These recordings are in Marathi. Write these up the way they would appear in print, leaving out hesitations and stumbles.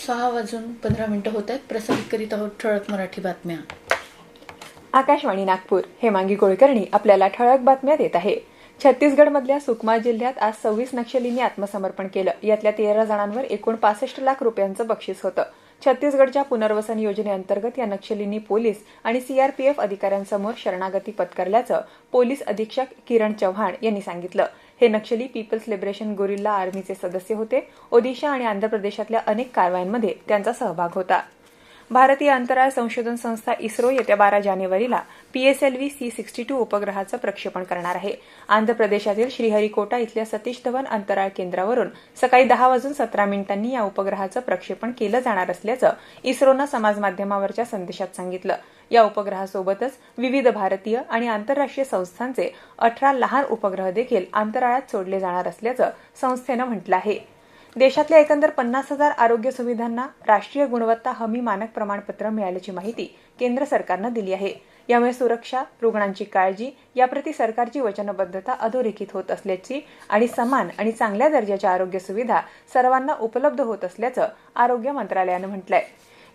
6:15 होत आहेत. प्रसारित करीत आहोत ठळक मराठी बातम्या. आकाशवाणी नागपूर. हेमांगी कुलकर्णी आपल्याला ठळक बातम्या देत आहे. छत्तीसगडमधल्या सुकमा जिल्ह्यात आज 26 नक्षलींनी आत्मसमर्पण केलं. यातल्या 13 जणांवर एकूण 65 लाख रुपयांचं बक्षीस होतं. छत्तीसगडच्या पुनर्वसन योजनेअंतर्गत या नक्षलींनी पोलीस आणि सीआरपीएफ अधिकाऱ्यांसमोर शरणागती पत्करल्याचं पोलीस अधीक्षक किरण चव्हाण यांनी सांगितलं. हे नक्षली पीपल्स लिबरेशन गुरिल्ला आर्मीचे सदस्य होते. ओदिशा आणि आंध्र प्रदेशातल्या अनेक कारवायांमध्ये त्यांचा सहभाग होता. भारतीय अंतराळ संशोधन संस्था इस्रो येत्या 12 जानेवारीला PSLV C62 उपग्रहाचं प्रक्षेपण करणार आहे. आंध्र प्रदेशातील श्रीहरिकोटा इथल्या सतीश धवन अंतराळ केंद्रावरून सकाळी 10:17 या उपग्रहाचं प्रक्षेपण केलं जाणार असल्याचं इस्रोनं समाजमाध्यमावरच्या संदेशात सांगितलं. या उपग्रहासोबतच विविध भारतीय आणि आंतरराष्ट्रीय संस्थांचे 18 लहान उपग्रह देखील अंतराळात सोडले जाणार असल्याचं संस्थेनं म्हटलं आहे. देशातल्या एकंदर 50,000 आरोग्य सुविधांना राष्ट्रीय गुणवत्ता हमी मानक प्रमाणपत्र मिळाल्याची माहिती केंद्र सरकारनं दिली आहे. यामुळे सुरक्षा, रुग्णांची काळजी याप्रती सरकारची वचनबद्धता अधोरेखित होत असल्याची आणि समान आणि चांगल्या दर्जाच्या आरोग्य सुविधा सर्वांना उपलब्ध होत असल्याचं आरोग्य मंत्रालयानं म्हटलंय.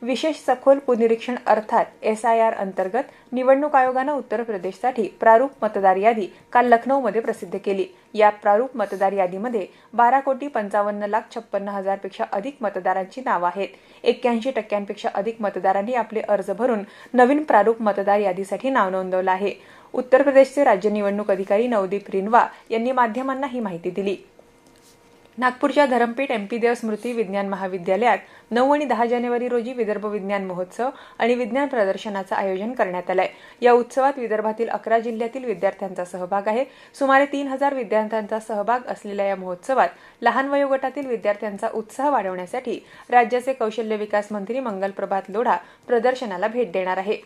विशेष सखोल पुनरीक्षण अर्थात SIR अंतर्गत निवडणूक आयोगानं उत्तर प्रदेशसाठी प्रारूप मतदार यादी काल लखनौमध्ये प्रसिद्ध केली. या प्रारूप मतदार यादीमध्ये 12,55,56,000 पेक्षा अधिक मतदारांची नावं आहेत. 81% अधिक मतदारांनी आपले अर्ज भरून नवीन प्रारूप मतदार यादीसाठी नाव नोंदवलं आहे. उत्तर प्रदेशचे राज्य निवडणूक अधिकारी नवदीप रिनवा यांनी माध्यमांना ही माहिती दिली. नागपूरच्या धरमपेठ MP देव स्मृती विज्ञान महाविद्यालयात 9 आणि 10 जानेवारी रोजी विदर्भ विज्ञान महोत्सव आणि विज्ञान प्रदर्शनाचं आयोजन करण्यात आलंय. या उत्सवात विदर्भातील 11 जिल्ह्यातील विद्यार्थ्यांचा सहभाग आहे. सुमारे 3,000 विद्यार्थ्यांचा सहभाग असलेल्या या महोत्सवात लहान वयोगटातील विद्यार्थ्यांचा उत्साह वाढवण्यासाठी राज्याचे कौशल्य विकास मंत्री मंगलप्रभात लोढा प्रदर्शनाला भेट देणार आहे.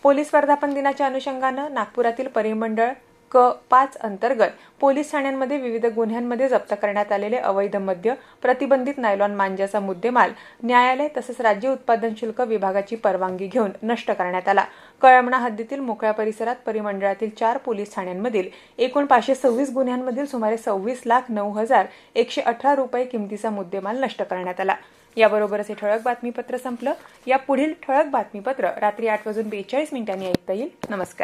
पोलीस वर्धापन दिनाच्या अनुषंगानं नागपुरातील परिमंडळ K5 अंतर्गत पोलीस ठाण्यांमध्ये विविध गुन्ह्यांमध्ये जप्त करण्यात आलेले अवैध मद्य, प्रतिबंधित नायलॉन मांजाचा मुद्देमाल न्यायालय तसंच राज्य उत्पादन शुल्क विभागाची परवानगी घेऊन नष्ट करण्यात आला. कळमणा हद्दीतील मोकळ्या परिसरात परिमंडळातील 4 पोलीस ठाण्यांमधील एकूण 526 गुन्ह्यांमधील सुमारे 26,09,118 रुपये किमतीचा मुद्देमाल नष्ट करण्यात आला. याबरोबरच हे ठळक बातमीपत्र संपलं. या पुढील ठळक बातमीपत्र रात्री 8:42 ऐकता येईल. नमस्कार.